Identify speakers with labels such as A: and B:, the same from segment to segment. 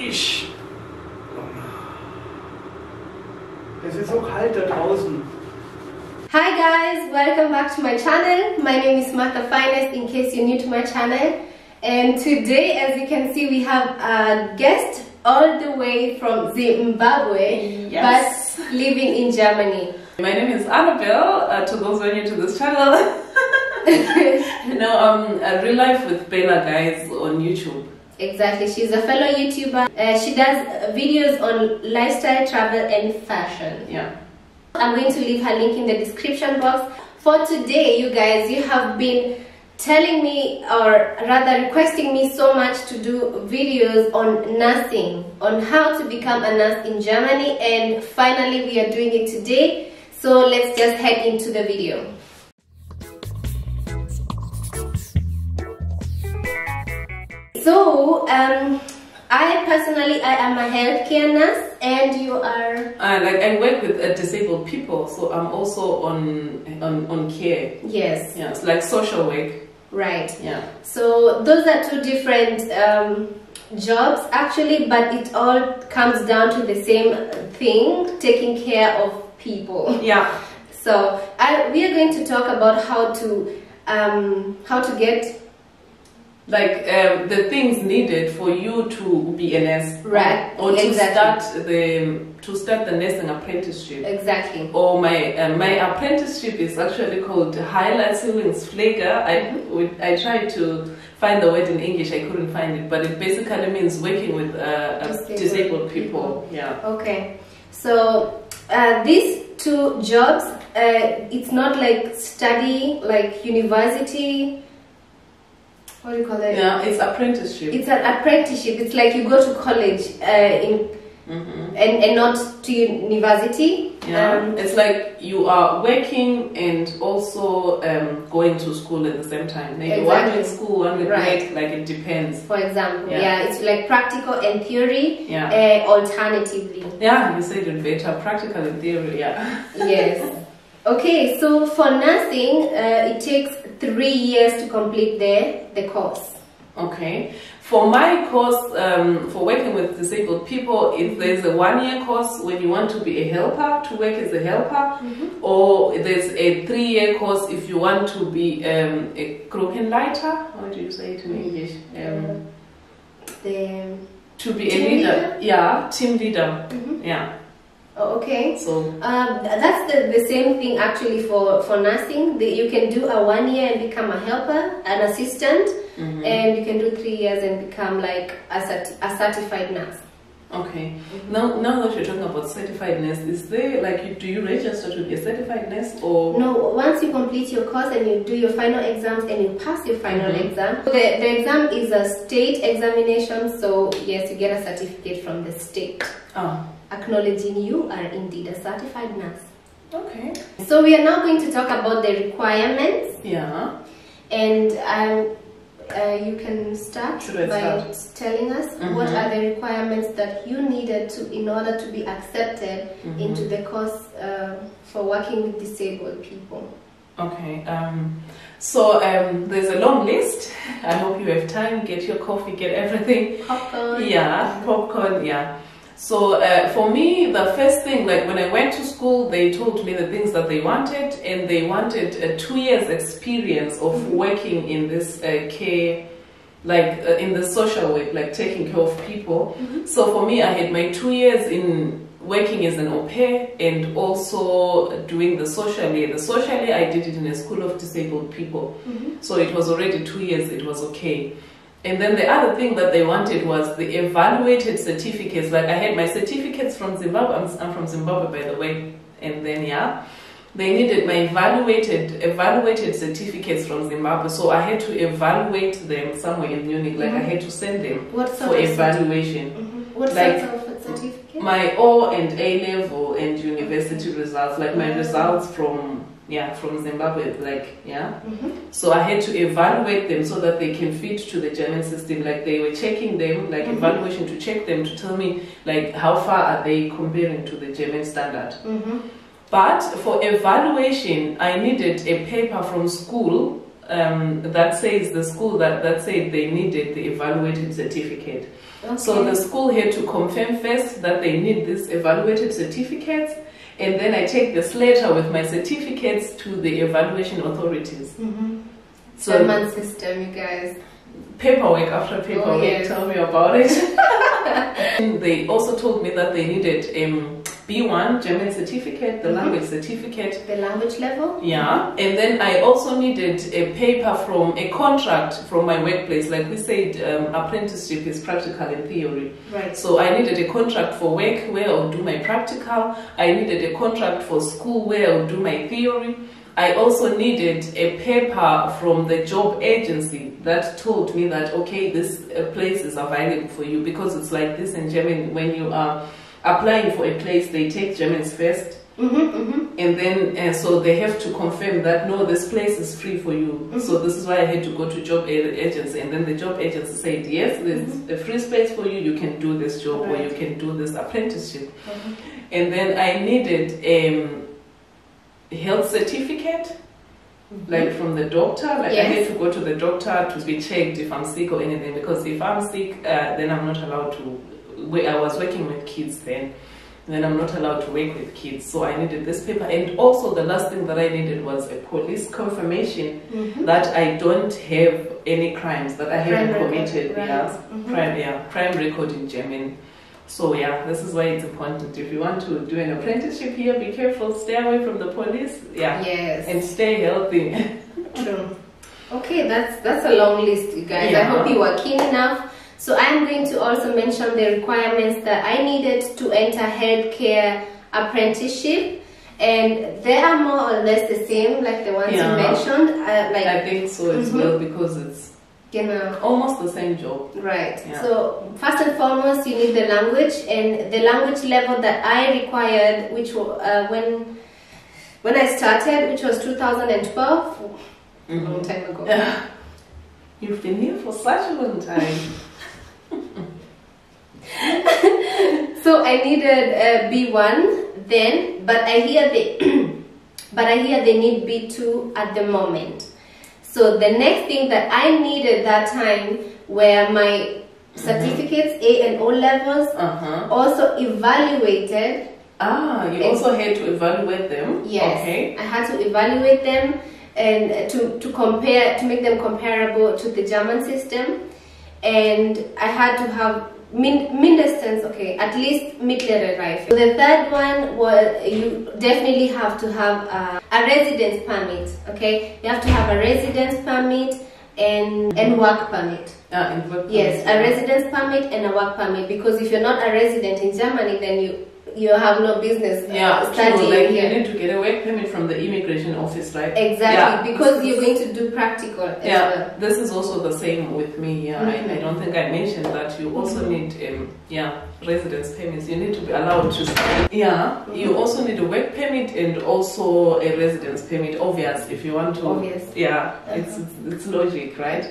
A: Ich. Es ist so kalt da draußen.
B: Hi guys, welcome back to my channel. My name is Fynest in case you're new to my channel. And today, as you can see, we have a guest all the way from Zimbabwe, yes, but living in Germany.
C: My name is Annabelle, to those who are new to this channel. Real Life with Bella guys on YouTube.
B: Exactly, she's a fellow YouTuber. She does videos on lifestyle, travel and fashion.
C: Yeah.
B: I'm going to leave her link in the description box. For today, you guys, you have been telling me, or rather requesting me so much to do videos on nursing, on how to become a nurse in Germany, and finally we are doing it today. So let's just head into the video. So, I personally am a healthcare nurse, and you are?
C: I work with disabled people, so I'm also on care.
B: Yes.
C: Yeah, it's like social work.
B: Right.
C: Yeah.
B: So those are two different jobs actually, but it all comes down to the same thing: taking care of people.
C: Yeah.
B: So we are going to talk about how to get
C: the things needed for you to be a nurse,
B: right?
C: Or to
B: exactly.
C: start the nursing apprenticeship.
B: Exactly.
C: Or my apprenticeship is actually called Heilerziehungspfleger. I tried to find the word in English, I couldn't find it, but it basically means working with disabled people. Yeah.
B: Okay. So these two jobs, it's not like study, like university. What do you call it?
C: Yeah, it's apprenticeship.
B: It's an apprenticeship. It's like you go to college and not to university.
C: Yeah, it's like you are working and also going to school at the same time. Maybe
B: exactly.
C: one with school, one with work, like it depends.
B: For example, yeah, it's like practical and theory, alternatively.
C: Yeah, you said it better, practical and theory, yeah.
B: Yes. Okay, so for nursing, it takes 3 years to complete the course.
C: Okay. For my course, for working with disabled people, there's a 1-year course when you want to be a helper, to work as a helper, or there's a 3-year course if you want to be a Gruppenleiter. How do you say it in English? To be a leader. Yeah, team leader. Yeah.
B: Oh, okay.
C: So
B: that's the same thing actually for nursing. You can do a 1 year and become a helper, an assistant, and you can do 3 years and become like a certified nurse.
C: Okay. Now that you're talking about certified nurse, is there do you register to be a certified nurse, or
B: no? Once you complete your course and you do your final exams and you pass your final exam, the exam is a state examination. So yes, you get a certificate from the state. Acknowledging you are indeed a certified nurse.
C: Okay.
B: So we are now going to talk about the requirements.
C: Yeah.
B: And you can start by telling us what are the requirements that you needed in order to be accepted into the course for working with disabled people.
C: Okay. So there's a long list. I hope you have time. Get your coffee, get everything.
B: Popcorn.
C: Yeah, popcorn. Yeah. So for me, the first thing, like when I went to school, they told me the things that they wanted, and they wanted a 2 years experience of working in this care, in the social work, like taking care of people. So for me, I had my 2 years in working as an au pair and also doing the socially. The socially, I did it in a school of disabled people. So it was already 2 years, it was okay. And then the other thing that they wanted was the evaluated certificates. Like I had my certificates from Zimbabwe. I'm from Zimbabwe, by the way. And then they needed my evaluated certificates from Zimbabwe. So I had to evaluate them somewhere in Munich. Like I had to send them for evaluation.
B: What sort of certificate?
C: My O and A level and university results. Like my results from Zimbabwe, So I had to evaluate them so that they can fit to the German system. Like they were checking them, like evaluation to check them to tell me like how far are they comparing to the German standard. But for evaluation, I needed a paper from school that says the school that said they needed the evaluated certificate.
B: Okay.
C: So the school had to confirm first that they need this evaluated certificates, and then I take this letter with my certificates to the evaluation authorities.
B: So German system, you guys.
C: Paperwork after paperwork.
B: Oh, yes.
C: Tell me about it. And they also told me that they needed B1 German certificate, the language certificate.
B: The language level?
C: Yeah. And then I also needed a paper from a contract from my workplace. Like we said, apprenticeship is practical and theory.
B: Right.
C: So I needed a contract for work where I would do my practical. I needed a contract for school where I would do my theory. I also needed a paper from the job agency that told me that, okay, this place is available for you, because it's like this in Germany. When you are applying for a place, they take Germans first. And then, so they have to confirm that, no, this place is free for you. So this is why I had to go to job agency. And then the job agency said, yes, there's a free space for you. You can do this job, or you can do this apprenticeship. And then I needed health certificate, like from the doctor. Like I had to go to the doctor to be checked if I'm sick or anything, because if I'm sick, then I'm not allowed to. I was working with kids then I'm not allowed to work with kids. So I needed this paper, and also the last thing that I needed was a police confirmation that I don't have any crimes, that I haven't committed. Crime record in German. So yeah, this is why it's important. If you want to do an apprenticeship here, be careful, stay away from the police.
B: Yes.
C: And stay healthy.
B: True. Okay, that's a long list, you guys. I hope you are keen enough. So I'm going to also mention the requirements that I needed to enter healthcare apprenticeship, and they are more or less the same, like the ones you mentioned.
C: I think so as well, because it's almost the same job.
B: Right. So first and foremost, you need the language, and the language level that I required, which when I started, which was 2012, a long time ago.
C: Yeah. You've been here for such a long time.
B: So I needed B1 then, but I hear they need B2 at the moment. So the next thing that I needed that time were my certificates, A and O levels, also evaluated.
C: You also had to evaluate them?
B: Yes,
C: okay.
B: I had to evaluate them and to compare, to make them comparable to the German system. And I had to have mindestens, at least mittlere Reife. So the third one was, you definitely have to have a residence permit, you have to have a residence permit and work permit. Yes, a residence permit and a work permit, because if you're not a resident in Germany, then you have no business studying
C: like
B: here.
C: You need to get a work permit from the immigration office, right?
B: Exactly, because you're going to do practical as well.
C: This is also the same with me. I don't think I mentioned that you also need residence permits. You need to be allowed to study. You also need a work permit and also a residence permit. Obvious, if you want to.
B: Obvious.
C: It's logic, right?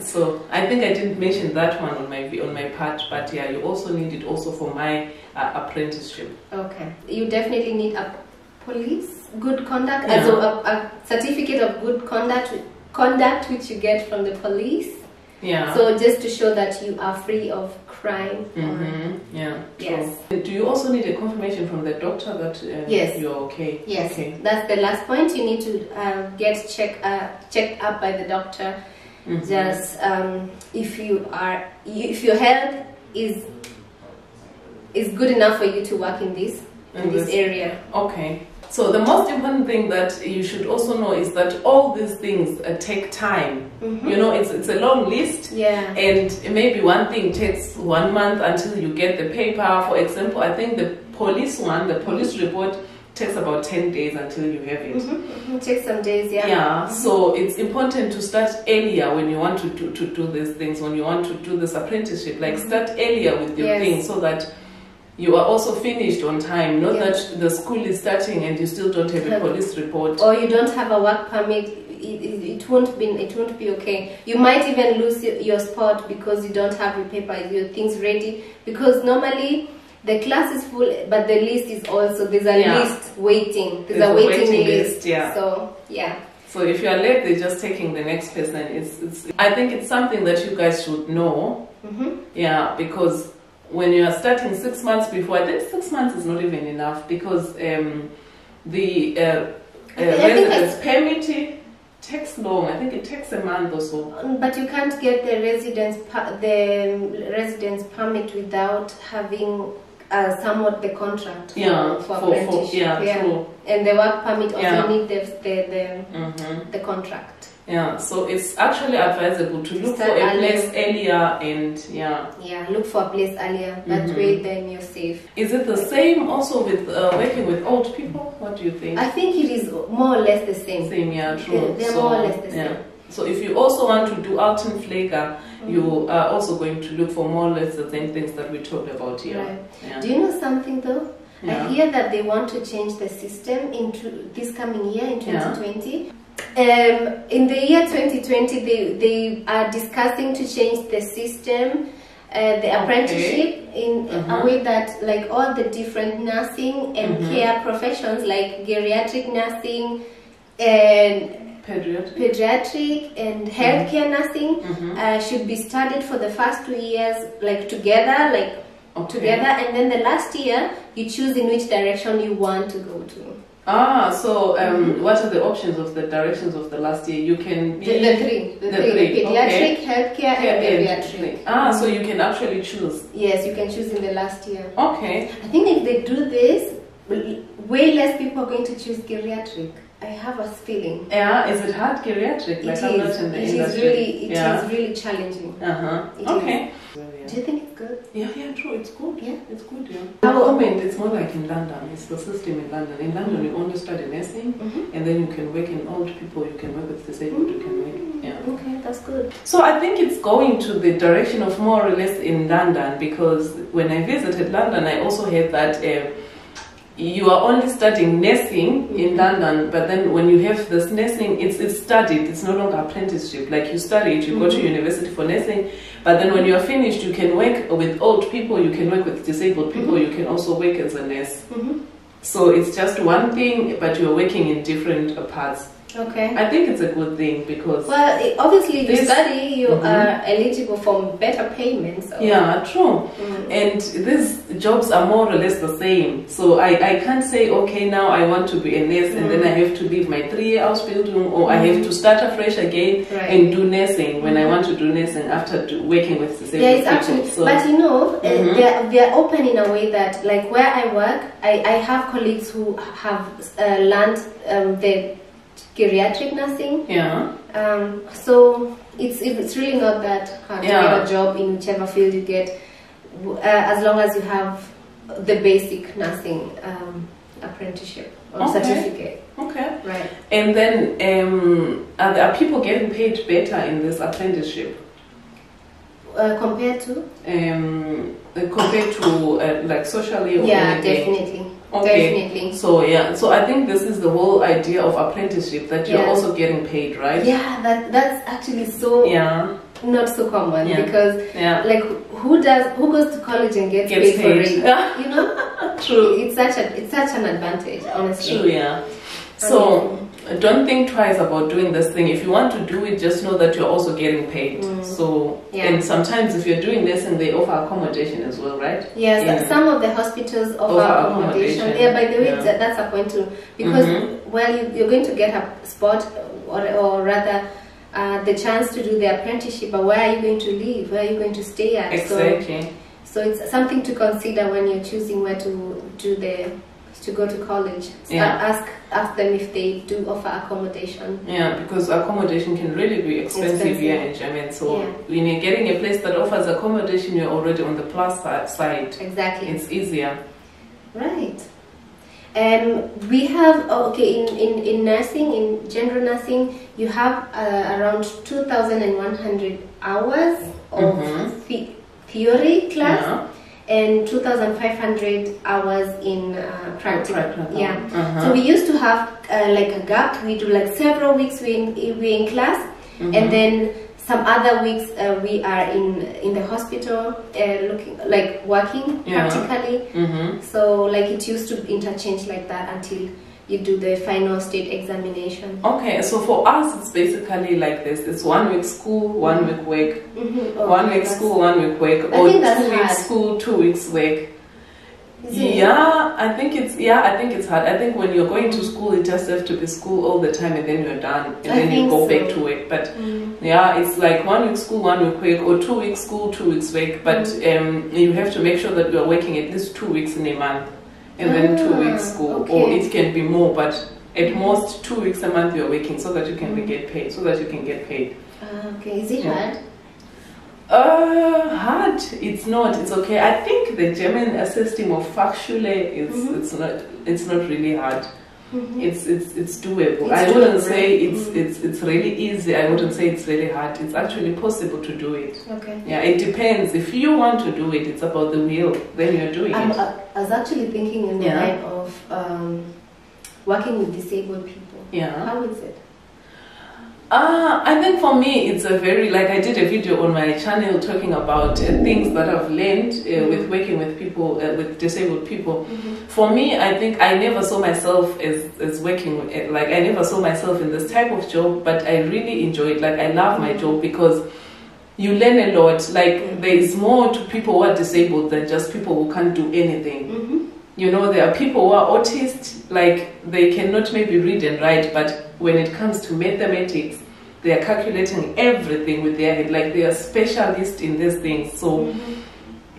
C: So I think I didn't mention that one on my part, but you also need it also for my apprenticeship. Okay.
B: You definitely need a police good conduct, also a certificate of good conduct which you get from the police. So just to show that you are free of crime. Yes.
C: Do you also need a confirmation from the doctor that you're okay?
B: Yes.
C: Okay.
B: That's the last point. You need to get checked up by the doctor. Just if your health is good enough for you to work in this area. Okay.
C: So the most important thing that you should also know is that all these things take time. You know, it's a long list. And maybe one thing takes 1 month until you get the paper. For example, I think the police report takes about 10 days until you have it.
B: It takes some days,
C: So it's important to start earlier when you want to do these things, when you want to do this apprenticeship. Like start earlier with your things so that you are also finished on time, not that the school is starting and you still don't have a police report.
B: Or you don't have a work permit, it won't be okay. You might even lose your spot because you don't have your papers, your things ready. Because normally the class is full, but the list is also, there's a list waiting. There's a waiting list. So,
C: So if you are late, they're just taking the next person. I think it's something that you guys should know. Yeah, because when you are starting 6 months before, I think 6 months is not even enough, because the residence permit takes long. I think it takes a month or so.
B: But you can't get the residence permit without having somewhat the contract for apprenticeship.
C: True.
B: And the work permit also need the contract.
C: Yeah, so it's actually advisable to look for a place earlier and
B: look for a place earlier. That way then you're safe.
C: Is it the same also with working with old people? What do you think?
B: I think it is more or less the same.
C: True.
B: They're more or less the same.
C: So if you also want to do Altenpfleger, you are also going to look for more or less the same things that we talked about here.
B: Right.
C: Yeah.
B: Do you know something though? I hear that they want to change the system into this coming year in 2020. In the year 2020, they are discussing to change the system, the apprenticeship, in a way that like all the different nursing and care professions like geriatric nursing and pediatric and healthcare nursing should be studied for the first 2 years like together, together, and then the last year you choose in which direction you want to go to.
C: So what are the options of the directions of the last year? You can be
B: the three: pediatric, healthcare, and geriatric.
C: So you can actually choose.
B: Yes, you can choose in the last year.
C: Okay.
B: I think if they do this, way less people are going to choose geriatric. I have a feeling.
C: Yeah, is it hard geriatric? Like I'm not in the industry.
B: It is really challenging.
C: Okay.
B: Do you think it's good?
C: Yeah, true. It's good.
B: Yeah,
C: it's good. Yeah. At the moment, it's more like in London. It's the system in London. In London, you only study nursing, and then you can work in old people. You can work with disabled. You can work. Yeah.
B: Okay, that's good.
C: So I think it's going to the direction of more or less in London, because when I visited London, I also heard that. You are only studying nursing in London, but then when you have this nursing, it's studied, it's no longer apprenticeship. Like you study it, you go to university for nursing, but then when you are finished, you can work with old people, you can work with disabled people, you can also work as a nurse. So it's just one thing, but you're working in different parts.
B: Okay.
C: I think it's a good thing because...
B: Well, obviously if you study, you are eligible for better payments. So.
C: Yeah, true. And these jobs are more or less the same. So I can't say, okay, now I want to be a nurse and then I have to leave my 3-year Ausbildung, or I have to start afresh again and do nursing when I want to do nursing after working with disabled people.
B: It's actually, so, but you know, they're open in a way that, like where I work, I have colleagues who have learned the geriatric nursing. So it's really not that hard to get a job in whichever field you get, as long as you have the basic nursing apprenticeship or certificate.
C: Okay.
B: Right.
C: And then are people getting paid better in this apprenticeship?
B: Compared to?
C: Compared to like socially or anything?
B: Definitely.
C: Okay.
B: Definitely.
C: So I think this is the whole idea of apprenticeship, that you're also getting paid, right?
B: Yeah, that's actually so not so common because like who goes to college and gets paid for it? You know? True. It's such an advantage, honestly.
C: True, yeah. So don't think twice about doing this thing. If you want to do it, just know that you're also getting paid. So and sometimes if you're doing this, and they offer accommodation as well, right?
B: Yes, some of the hospitals offer accommodation. Yeah, by the way, that's a point too, because you're going to get a spot, or rather the chance to do the apprenticeship, but where are you going to live? Where are you going to stay at?
C: Exactly.
B: So it's something to consider when you're choosing where to do to go to college. Ask them if they do offer accommodation. Yeah,
C: because accommodation can really be expensive here in Germany. So when you're getting a place that offers accommodation, you're already on the plus side.
B: Exactly.
C: It's easier.
B: Right. We have in nursing, in general nursing, you have around 2,100 hours of theory class. And 2,500 hours in practical. So we used to have like a gap. We do like several weeks we're in class, and then some other weeks we are in the hospital, working practically. So like it used to interchange like that until you do the final state examination.
C: Okay, so for us it's basically like this. It's 1 week school, 1 week work.
B: Okay,
C: 1 week school, 1 week work, or 2 weeks school, 2 weeks work. Yeah, I think it's hard. I think when you're going to school, it just have to be school all the time, and then you're done, and then you go back to work. But yeah, it's like 1 week school, 1 week work, or 2 weeks school, 2 weeks work. But you have to make sure that you are working at least 2 weeks in a month, and then 2 weeks school, or it can be more, but at most 2 weeks a month you're working, so that you can get paid.
B: Okay, is it hard?
C: Hard. It's not. It's okay. I think the German system of Fachschule is it's not really hard. It's doable. I wouldn't say it's really easy. I wouldn't say it's really hard. It's actually possible to do it.
B: Okay.
C: Yeah, it depends. If you want to do it, it's about the will. Then you're doing it.
B: I was actually thinking in the line of working with disabled people.
C: Yeah.
B: How is it?
C: I think for me it's a very, like, I did a video on my channel talking about things that I've learned with working with people, with disabled people. For me, I think I never saw myself as working, like I never saw myself in this type of job, but I really enjoy it. Like I love my job because you learn a lot. Like there is more to people who are disabled than just people who can't do anything. You know, there are people who are autists, like they cannot maybe read and write, but when it comes to mathematics, they are calculating everything with their head, like they are specialists in these things. So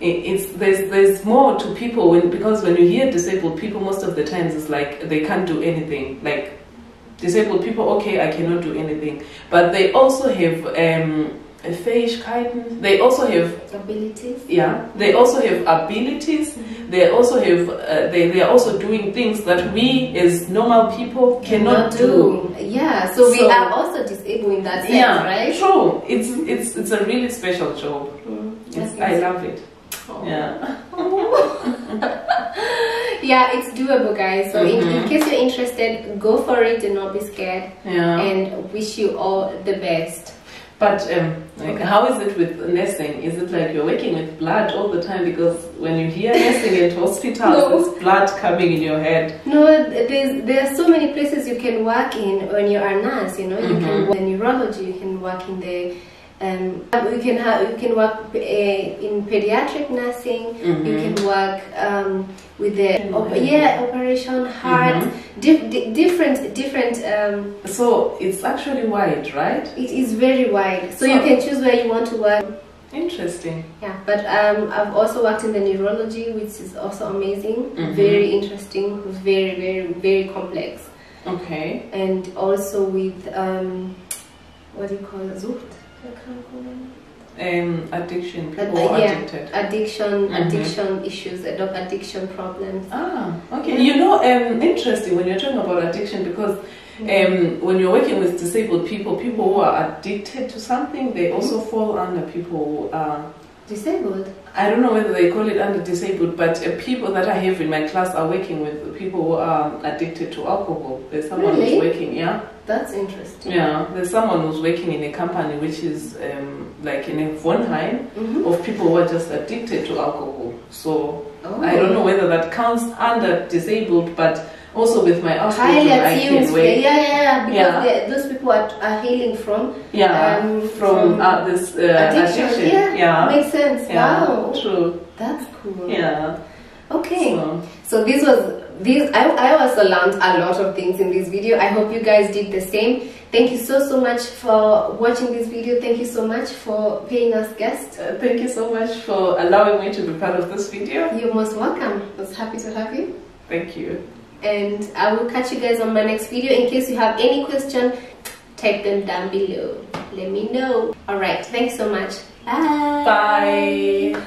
C: there's more to people, because when you hear disabled people, most of the times it's like they can't do anything. Like disabled people, okay, I cannot do anything, but they also have Fähigkeiten. They also have
B: abilities.
C: Yeah, they also have abilities. They also have they are also doing things that we as normal people cannot do.
B: Yeah, so we are also disabled in that sense, right?
C: True. It's a really special job. I love it. Yeah.
B: Yeah, it's doable, guys. So in case you're interested, go for it and not be scared.
C: Yeah.
B: And wish you all the best.
C: But how is it with nursing? Is it like you're working with blood all the time? Because when you hear nursing at hospitals, there's blood coming in your head.
B: No, there are so many places you can work in when you are a nurse. You know, you can work in neurology, you can work in the you can work in pediatric nursing. You can work with the operation, heart, different.
C: So it's actually wide, right?
B: It is very wide. So you can choose where you want to work.
C: Interesting.
B: Yeah, but I've also worked in the neurology, which is also amazing. Very interesting. Very, very, very complex.
C: Okay.
B: And also with what do you call it? Sucht.
C: Addiction. People are addicted.
B: Addiction issues, addiction problems.
C: Okay. You know, interesting when you're talking about addiction, because when you're working with disabled people who are addicted to something, they also fall under people who are
B: disabled.
C: I don't know whether they call it under disabled, but people that I have in my class are working with people who are addicted to alcohol. There's someone who's working,
B: That's interesting.
C: Yeah, there's someone who's working in a company which is like in a Wohnheim of people who are just addicted to alcohol. So I don't know whether that counts under disabled, but also with my alcohol I can work.
B: Because those people are healing from
C: this addiction.
B: Yeah, makes sense.
C: Yeah,
B: wow,
C: true.
B: That's cool.
C: Yeah.
B: Okay. So this was I also learned a lot of things in this video. I hope you guys did the same. Thank you so much for watching this video. Thank you so much for paying us guests.
C: Thank you so much for allowing me to be part of this video.
B: You're most welcome. I was happy to have you.
C: Thank you. And
B: I will catch you guys on my next video. In case you have any question, type them down below. Let me know. Alright, thanks so much. Bye.
C: Bye.